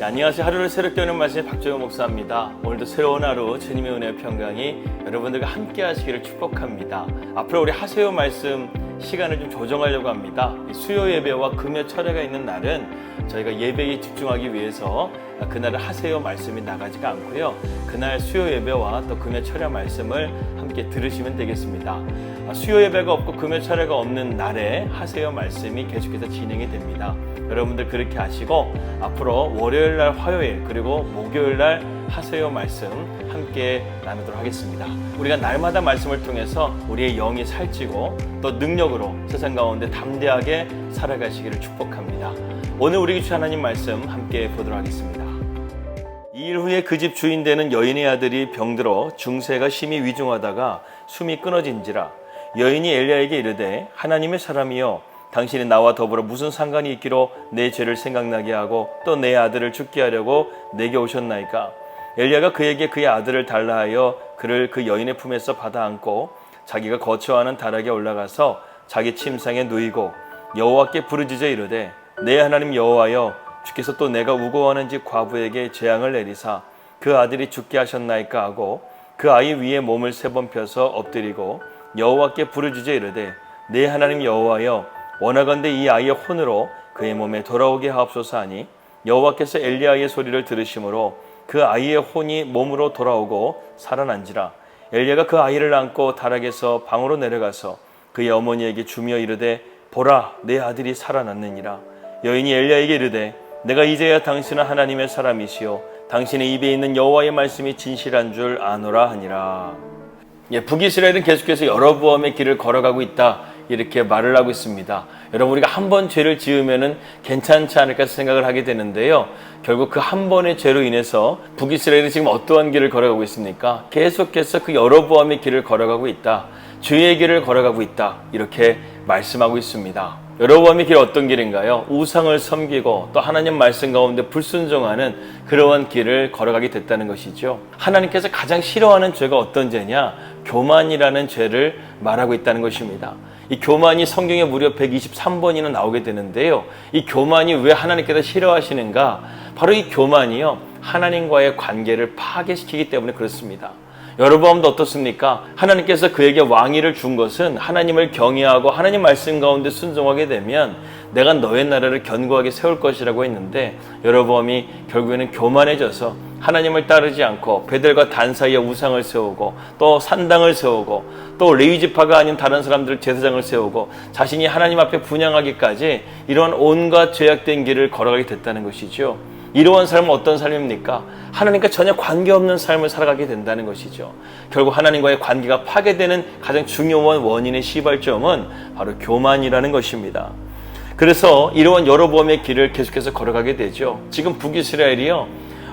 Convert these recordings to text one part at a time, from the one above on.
안녕하세요. 하루를 새롭게 여는 말씀의 박정호 목사입니다. 오늘도 새로운 하루 주님의 은혜의 평강이 여러분들과 함께 하시기를 축복합니다. 앞으로 우리 하세요 말씀 시간을 좀 조정하려고 합니다. 수요 예배와 금요 철회가 있는 날은 저희가 예배에 집중하기 위해서 그날은 하세요 말씀이 나가지가 않고요. 그날 수요 예배와 또 금요 철회 말씀을 함께 들으시면 되겠습니다. 수요 예배가 없고 금요 철회가 없는 날에 하세요 말씀이 계속해서 진행이 됩니다. 여러분들 그렇게 하시고 앞으로 월요일날, 화요일 그리고 목요일날 하세요 말씀 함께 나누도록 하겠습니다. 우리가 날마다 말씀을 통해서 우리의 영이 살찌고 또 능력으로 세상 가운데 담대하게 살아가시기를 축복합니다. 오늘 우리 주신 하나님 말씀 함께 보도록 하겠습니다. 2일 후에 그 집 주인 되는 여인의 아들이 병들어 중세가 심히 위중하다가 숨이 끊어진지라. 여인이 엘리야에게 이르되 하나님의 사람이여 당신이 나와 더불어 무슨 상관이 있기로 내 죄를 생각나게 하고 또 내 아들을 죽게 하려고 내게 오셨나이까. 엘리야가 그에게 그의 아들을 달라 하여 그를 그 여인의 품에서 받아 안고 자기가 거처하는 다락에 올라가서 자기 침상에 누이고 여호와께 부르짖어 이르되 내 하나님 여호와여 주께서 또 내가 우고하는 집 과부에게 재앙을 내리사 그 아들이 죽게 하셨나이까 하고 그 아이 위에 몸을 3번 펴서 엎드리고 여호와께 부르짖어 이르되 내 하나님 여호와여 원하건대 이 아이의 혼으로 그의 몸에 돌아오게 하옵소서 하니 여호와께서 엘리야의 소리를 들으심으로 그 아이의 혼이 몸으로 돌아오고 살아난지라. 엘리야가 그 아이를 안고 다락에서 방으로 내려가서 그의 어머니에게 주며 이르되 보라 내 아들이 살아났느니라. 여인이 엘리야에게 이르되 내가 이제야 당신은 하나님의 사람이시요 당신의 입에 있는 여호와의 말씀이 진실한 줄 아노라 하니라. 북이스라엘은 계속해서 여로보암의 길을 걸어가고 있다 이렇게 말을 하고 있습니다. 여러분 우리가 한 번 죄를 지으면은 괜찮지 않을까 생각을 하게 되는데요. 결국 그 한 번의 죄로 인해서 북이스라엘이 지금 어떠한 길을 걸어가고 있습니까? 계속해서 그 여로보암의 길을 걸어가고 있다. 죄의 길을 걸어가고 있다. 이렇게 말씀하고 있습니다. 여로보암의 길 어떤 길인가요? 우상을 섬기고 또 하나님 말씀 가운데 불순종하는 그러한 길을 걸어가게 됐다는 것이죠. 하나님께서 가장 싫어하는 죄가 어떤 죄냐? 교만이라는 죄를 말하고 있다는 것입니다. 이 교만이 성경에 무려 123번이나 나오게 되는데요. 이 교만이 왜 하나님께서 싫어하시는가? 바로 이 교만이요, 하나님과의 관계를 파괴시키기 때문에 그렇습니다. 여로보암도 어떻습니까? 하나님께서 그에게 왕위를 준 것은 하나님을 경외하고 하나님 말씀 가운데 순종하게 되면 내가 너의 나라를 견고하게 세울 것이라고 했는데 여로보암이 결국에는 교만해져서 하나님을 따르지 않고 베델과 단 사이에 우상을 세우고 또 산당을 세우고 또 레위지파가 아닌 다른 사람들 제사장을 세우고 자신이 하나님 앞에 분향하기까지 이런 온갖 죄악된 길을 걸어가게 됐다는 것이죠. 이러한 삶은 어떤 삶입니까? 하나님과 전혀 관계없는 삶을 살아가게 된다는 것이죠. 결국 하나님과의 관계가 파괴되는 가장 중요한 원인의 시발점은 바로 교만이라는 것입니다. 그래서 이러한 여로보암의 길을 계속해서 걸어가게 되죠. 지금 북이스라엘이요,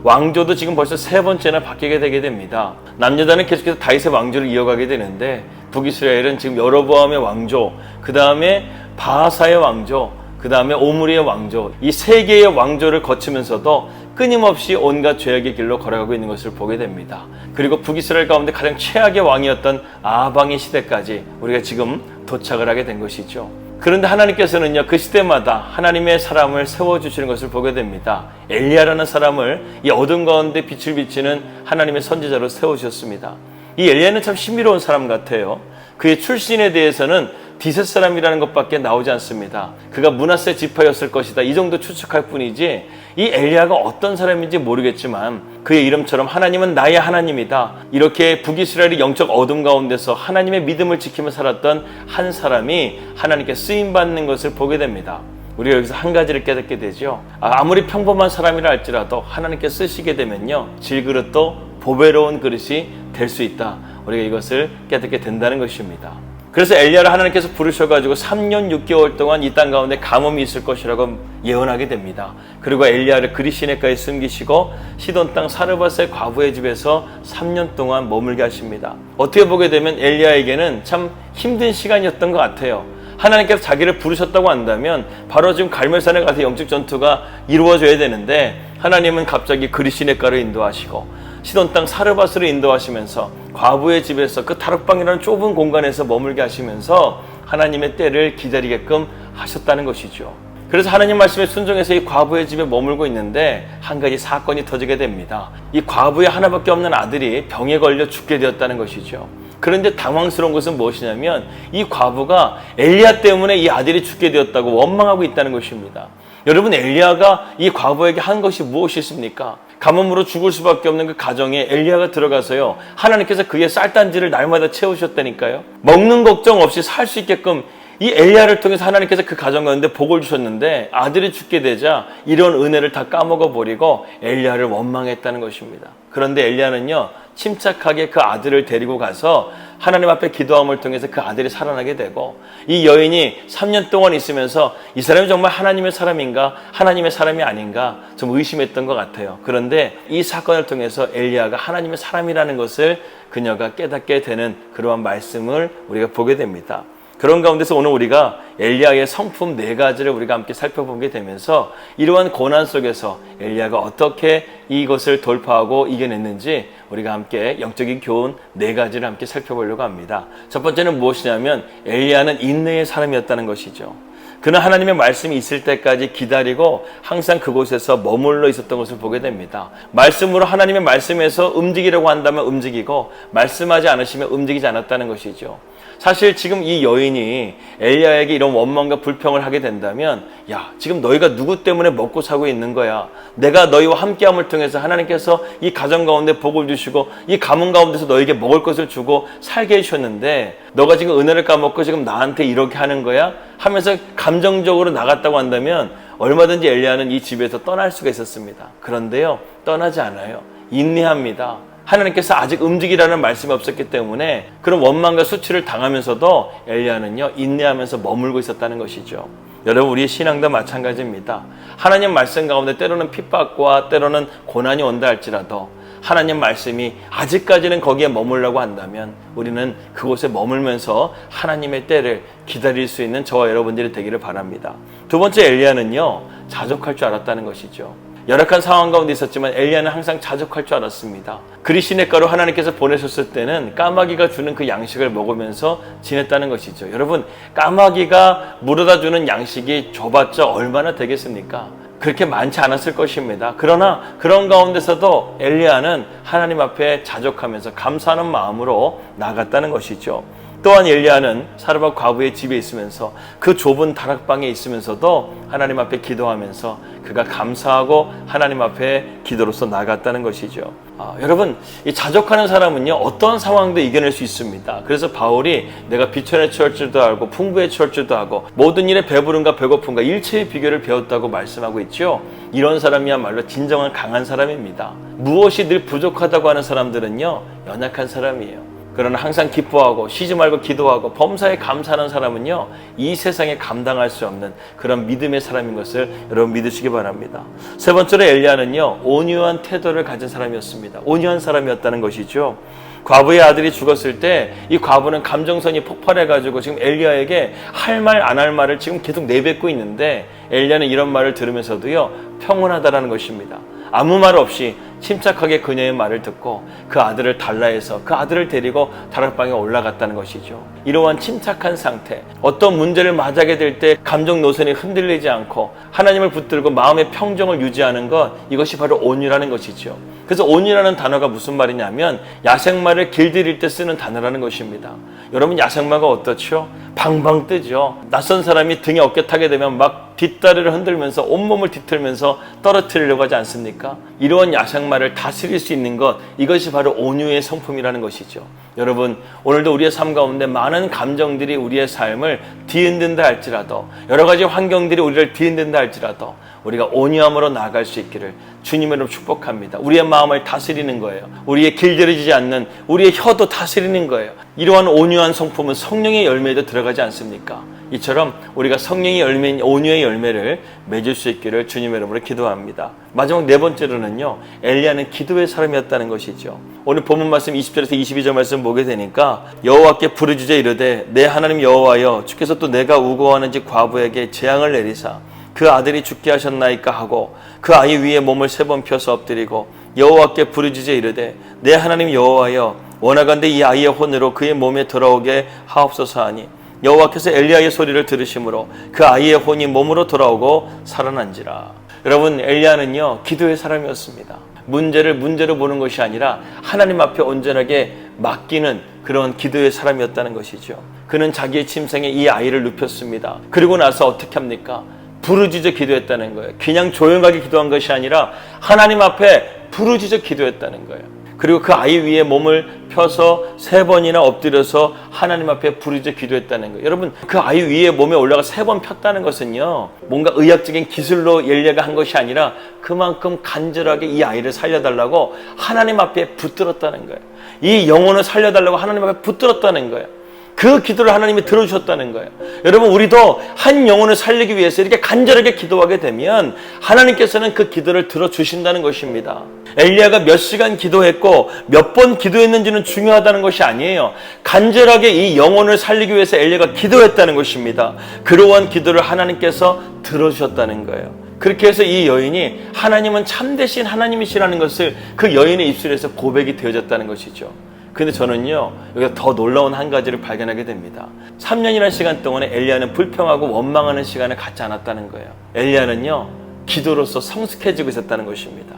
왕조도 지금 벌써 3번째나 바뀌게 되게 됩니다. 남유다는 계속해서 다윗의 왕조를 이어가게 되는데 북이스라엘은 지금 여로보암의 왕조, 그 다음에 바하사의 왕조, 그 다음에 오므리의 왕조, 이 3개의 왕조를 거치면서도 끊임없이 온갖 죄악의 길로 걸어가고 있는 것을 보게 됩니다. 그리고 북이스라엘 가운데 가장 최악의 왕이었던 아방의 시대까지 우리가 지금 도착을 하게 된 것이죠. 그런데 하나님께서는요, 그 시대마다 하나님의 사람을 세워주시는 것을 보게 됩니다. 엘리야라는 사람을 이 어둠 가운데 빛을 비치는 하나님의 선지자로 세우셨습니다. 이 엘리야는 참 신비로운 사람 같아요. 그의 출신에 대해서는 디셋 사람이라는 것밖에 나오지 않습니다. 그가 므낫세 지파였을 것이다, 이 정도 추측할 뿐이지 이 엘리야가 어떤 사람인지 모르겠지만 그의 이름처럼 하나님은 나의 하나님이다, 이렇게 북이스라엘의 영적 어둠 가운데서 하나님의 믿음을 지키며 살았던 한 사람이 하나님께 쓰임받는 것을 보게 됩니다. 우리가 여기서 한 가지를 깨닫게 되죠. 아무리 평범한 사람이라 할지라도 하나님께 쓰시게 되면요, 질그릇도 보배로운 그릇이 될 수 있다. 우리가 이것을 깨닫게 된다는 것입니다. 그래서 엘리야를 하나님께서 부르셔가지고 3년 6개월 동안 이 땅 가운데 가뭄이 있을 것이라고 예언하게 됩니다. 그리고 엘리야를 그리시네가에 숨기시고 시돈 땅 사르밧의 과부의 집에서 3년 동안 머물게 하십니다. 어떻게 보게 되면 엘리야에게는 참 힘든 시간이었던 것 같아요. 하나님께서 자기를 부르셨다고 한다면 바로 지금 갈멜산에 가서 영적 전투가 이루어져야 되는데 하나님은 갑자기 그리시네가로 인도하시고 시돈 땅 사르밧으로 인도하시면서 과부의 집에서 그 다락방이라는 좁은 공간에서 머물게 하시면서 하나님의 때를 기다리게끔 하셨다는 것이죠. 그래서 하나님 말씀에 순종해서 이 과부의 집에 머물고 있는데 한 가지 사건이 터지게 됩니다. 이 과부의 하나밖에 없는 아들이 병에 걸려 죽게 되었다는 것이죠. 그런데 당황스러운 것은 무엇이냐면 이 과부가 엘리야 때문에 이 아들이 죽게 되었다고 원망하고 있다는 것입니다. 여러분, 엘리야가 이 과부에게 한 것이 무엇이 있습니까? 가뭄으로 죽을 수밖에 없는 그 가정에 엘리야가 들어가서요, 하나님께서 그의 쌀단지를 날마다 채우셨다니까요. 먹는 걱정 없이 살 수 있게끔 이 엘리야를 통해서 하나님께서 그 가정 가운데 복을 주셨는데 아들이 죽게 되자 이런 은혜를 다 까먹어버리고 엘리야를 원망했다는 것입니다. 그런데 엘리야는요, 침착하게 그 아들을 데리고 가서 하나님 앞에 기도함을 통해서 그 아들이 살아나게 되고, 이 여인이 3년 동안 있으면서 이 사람이 정말 하나님의 사람인가 하나님의 사람이 아닌가 좀 의심했던 것 같아요. 그런데 이 사건을 통해서 엘리야가 하나님의 사람이라는 것을 그녀가 깨닫게 되는 그러한 말씀을 우리가 보게 됩니다. 그런 가운데서 오늘 우리가 엘리야의 성품 4가지를 우리가 함께 살펴보게 되면서 이러한 고난 속에서 엘리야가 어떻게 이것을 돌파하고 이겨냈는지 우리가 함께 영적인 교훈 4가지를 함께 살펴보려고 합니다. 첫 번째는 무엇이냐면 엘리야는 인내의 사람이었다는 것이죠. 그는 하나님의 말씀이 있을 때까지 기다리고 항상 그곳에서 머물러 있었던 것을 보게 됩니다. 말씀으로 하나님의 말씀에서 움직이려고 한다면 움직이고 말씀하지 않으시면 움직이지 않았다는 것이죠. 사실 지금 이 여인이 엘리야에게 이런 원망과 불평을 하게 된다면, 야, 지금 너희가 누구 때문에 먹고 사고 있는 거야? 내가 너희와 함께함을 통해서 하나님께서 이 가정 가운데 복을 주시고 이 가문 가운데서 너에게 먹을 것을 주고 살게 해주셨는데 너가 지금 은혜를 까먹고 지금 나한테 이렇게 하는 거야? 하면서 감정적으로 나갔다고 한다면 얼마든지 엘리야는 이 집에서 떠날 수가 있었습니다. 그런데요, 떠나지 않아요. 인내합니다. 하나님께서 아직 움직이라는 말씀이 없었기 때문에 그런 원망과 수치를 당하면서도 엘리야는요, 인내하면서 머물고 있었다는 것이죠. 여러분, 우리의 신앙도 마찬가지입니다. 하나님 말씀 가운데 때로는 핍박과 때로는 고난이 온다 할지라도 하나님 말씀이 아직까지는 거기에 머물라고 한다면 우리는 그곳에 머물면서 하나님의 때를 기다릴 수 있는 저와 여러분들이 되기를 바랍니다. 두 번째, 엘리야는요, 자족할 줄 알았다는 것이죠. 열악한 상황 가운데 있었지만 엘리야는 항상 자족할 줄 알았습니다. 그리 시냇가로 하나님께서 보내셨을 때는 까마귀가 주는 그 양식을 먹으면서 지냈다는 것이죠. 여러분, 까마귀가 물어다 주는 양식이 줘봤자 얼마나 되겠습니까? 그렇게 많지 않았을 것입니다. 그러나 그런 가운데서도 엘리야는 하나님 앞에 자족하면서 감사하는 마음으로 나갔다는 것이죠. 또한 엘리야는 사르밧 과부의 집에 있으면서 그 좁은 다락방에 있으면서도 하나님 앞에 기도하면서 그가 감사하고 하나님 앞에 기도로서 나갔다는 것이죠. 여러분, 이 자족하는 사람은요, 어떤 상황도 이겨낼 수 있습니다. 그래서 바울이 내가 비천에 처할 줄도 알고 풍부에 처할 줄도 하고 모든 일에 배부름과 배고픔과 일체의 비결을 배웠다고 말씀하고 있죠. 이런 사람이야말로 진정한 강한 사람입니다. 무엇이 늘 부족하다고 하는 사람들은요, 연약한 사람이에요. 그러나 항상 기뻐하고 쉬지 말고 기도하고 범사에 감사하는 사람은요, 이 세상에 감당할 수 없는 그런 믿음의 사람인 것을 여러분 믿으시기 바랍니다. 세 번째로 엘리야는요, 온유한 태도를 가진 사람이었습니다. 온유한 사람이었다는 것이죠. 과부의 아들이 죽었을 때 이 과부는 감정선이 폭발해가지고 지금 엘리야에게 할 말 안 할 말을 지금 계속 내뱉고 있는데 엘리야는 이런 말을 들으면서도요, 평온하다라는 것입니다. 아무 말 없이 침착하게 그녀의 말을 듣고 그 아들을 달라해서 그 아들을 데리고 다락방에 올라갔다는 것이죠. 이러한 침착한 상태, 어떤 문제를 맞이하게 될 때 감정 노선이 흔들리지 않고 하나님을 붙들고 마음의 평정을 유지하는 것, 이것이 바로 온유라는 것이죠. 그래서 온유라는 단어가 무슨 말이냐면 야생마를 길들일 때 쓰는 단어라는 것입니다. 여러분, 야생마가 어떻죠? 방방 뜨죠. 낯선 사람이 등에 어깨 타게 되면 막 뒷다리를 흔들면서 온몸을 뒤틀면서 떨어뜨리려고 하지 않습니까? 이러한 야생마를 다스릴 수 있는 것, 이것이 바로 온유의 성품이라는 것이죠. 여러분, 오늘도 우리의 삶 가운데 많은 감정들이 우리의 삶을 뒤흔든다 할지라도, 여러 가지 환경들이 우리를 뒤흔든다 할지라도 우리가 온유함으로 나아갈 수 있기를 주님으로 축복합니다. 우리의 마음을 다스리는 거예요. 우리의 길들여지지 않는 우리의 혀도 다스리는 거예요. 이러한 온유한 성품은 성령의 열매에도 들어가지 않습니까? 이처럼 우리가 성령의 열매인 온유의 열매를 맺을 수 있기를 주님의 이름으로 기도합니다. 마지막 네 번째로는요, 엘리야는 기도의 사람이었다는 것이죠. 오늘 본문 말씀 20절에서 22절 말씀 보게 되니까 여호와께 부르짖어 이르되 내 하나님 여호와여, 주께서 또 내가 우거하는 집 과부에게 재앙을 내리사 그 아들이 죽게 하셨나이까 하고 그 아이 위에 몸을 3번 펴서 엎드리고 여호와께 부르짖어 이르되 내 하나님 여호와여, 원하건대 이 아이의 혼으로 그의 몸에 들어오게 하옵소서 하니 여호와께서 엘리야의 소리를 들으심으로 그 아이의 혼이 몸으로 돌아오고 살아난지라. 여러분, 엘리야는요 기도의 사람이었습니다. 문제를 문제로 보는 것이 아니라 하나님 앞에 온전하게 맡기는 그런 기도의 사람이었다는 것이죠. 그는 자기의 침상에 이 아이를 눕혔습니다. 그리고 나서 어떻게 합니까? 부르짖어 기도했다는 거예요. 그냥 조용하게 기도한 것이 아니라 하나님 앞에 부르짖어 기도했다는 거예요. 그리고 그 아이 위에 몸을 펴서 3번이나 엎드려서 하나님 앞에 부르짖어 기도했다는 거예요. 여러분, 그 아이 위에 몸에 올라가 3번 폈다는 것은요 뭔가 의학적인 기술로 엘리야가 한 것이 아니라 그만큼 간절하게 이 아이를 살려달라고 하나님 앞에 붙들었다는 거예요. 이 영혼을 살려달라고 하나님 앞에 붙들었다는 거예요. 그 기도를 하나님이 들어주셨다는 거예요. 여러분, 우리도 한 영혼을 살리기 위해서 이렇게 간절하게 기도하게 되면 하나님께서는 그 기도를 들어주신다는 것입니다. 엘리야가 몇 시간 기도했고 몇 번 기도했는지는 중요하다는 것이 아니에요. 간절하게 이 영혼을 살리기 위해서 엘리야가 기도했다는 것입니다. 그러한 기도를 하나님께서 들어주셨다는 거예요. 그렇게 해서 이 여인이 하나님은 참되신 하나님이시라는 것을 그 여인의 입술에서 고백이 되어졌다는 것이죠. 근데 저는요 여기서 더 놀라운 한 가지를 발견하게 됩니다. 3년이라는 시간 동안에 엘리야는 불평하고 원망하는 시간을 갖지 않았다는 거예요. 엘리야는요 기도로서 성숙해지고 있었다는 것입니다.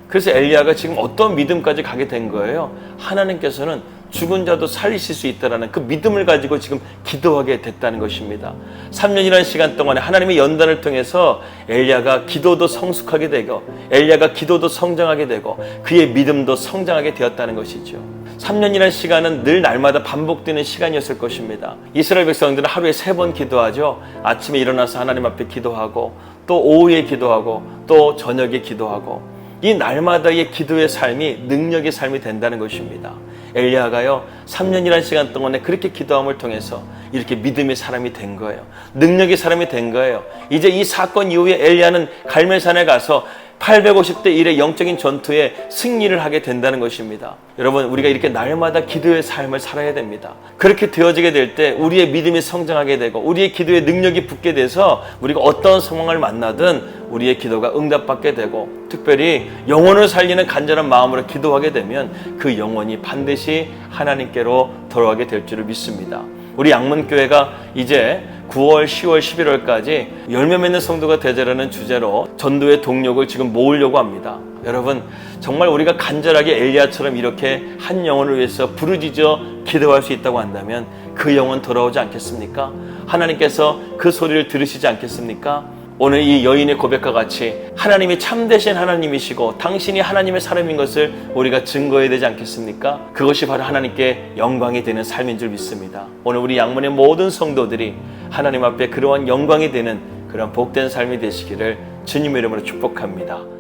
그래서 엘리야가 지금 어떤 믿음까지 가게 된 거예요? 하나님께서는 죽은 자도 살리실 수 있다는 그 믿음을 가지고 지금 기도하게 됐다는 것입니다. 3년이라는 시간 동안에 하나님의 연단을 통해서 엘리야가 기도도 성숙하게 되고 엘리야가 기도도 성장하게 되고 그의 믿음도 성장하게 되었다는 것이죠. 3년이라는 시간은 늘 날마다 반복되는 시간이었을 것입니다. 이스라엘 백성들은 하루에 3번 기도하죠. 아침에 일어나서 하나님 앞에 기도하고 또 오후에 기도하고 또 저녁에 기도하고 이 날마다의 기도의 삶이 능력의 삶이 된다는 것입니다. 엘리야가요 3년이라는 시간 동안에 그렇게 기도함을 통해서 이렇게 믿음의 사람이 된 거예요. 능력의 사람이 된 거예요. 이제 이 사건 이후에 엘리야는 갈멜산에 가서 850대 1의 영적인 전투에 승리를 하게 된다는 것입니다. 여러분, 우리가 이렇게 날마다 기도의 삶을 살아야 됩니다. 그렇게 되어지게 될 때 우리의 믿음이 성장하게 되고 우리의 기도의 능력이 붙게 돼서 우리가 어떤 상황을 만나든 우리의 기도가 응답받게 되고 특별히 영혼을 살리는 간절한 마음으로 기도하게 되면 그 영혼이 반드시 하나님께로 돌아가게 될 줄을 믿습니다. 우리 양문교회가 이제 9월, 10월, 11월까지 열매 맺는 성도가 되자라는 주제로 전도의 동력을 지금 모으려고 합니다. 여러분, 정말 우리가 간절하게 엘리야처럼 이렇게 한 영혼을 위해서 부르짖어 기도할 수 있다고 한다면 그 영혼 돌아오지 않겠습니까? 하나님께서 그 소리를 들으시지 않겠습니까? 오늘 이 여인의 고백과 같이 하나님이 참되신 하나님이시고 당신이 하나님의 사람인 것을 우리가 증거해야 되지 않겠습니까? 그것이 바로 하나님께 영광이 되는 삶인 줄 믿습니다. 오늘 우리 양문의 모든 성도들이 하나님 앞에 그러한 영광이 되는 그런 복된 삶이 되시기를 주님의 이름으로 축복합니다.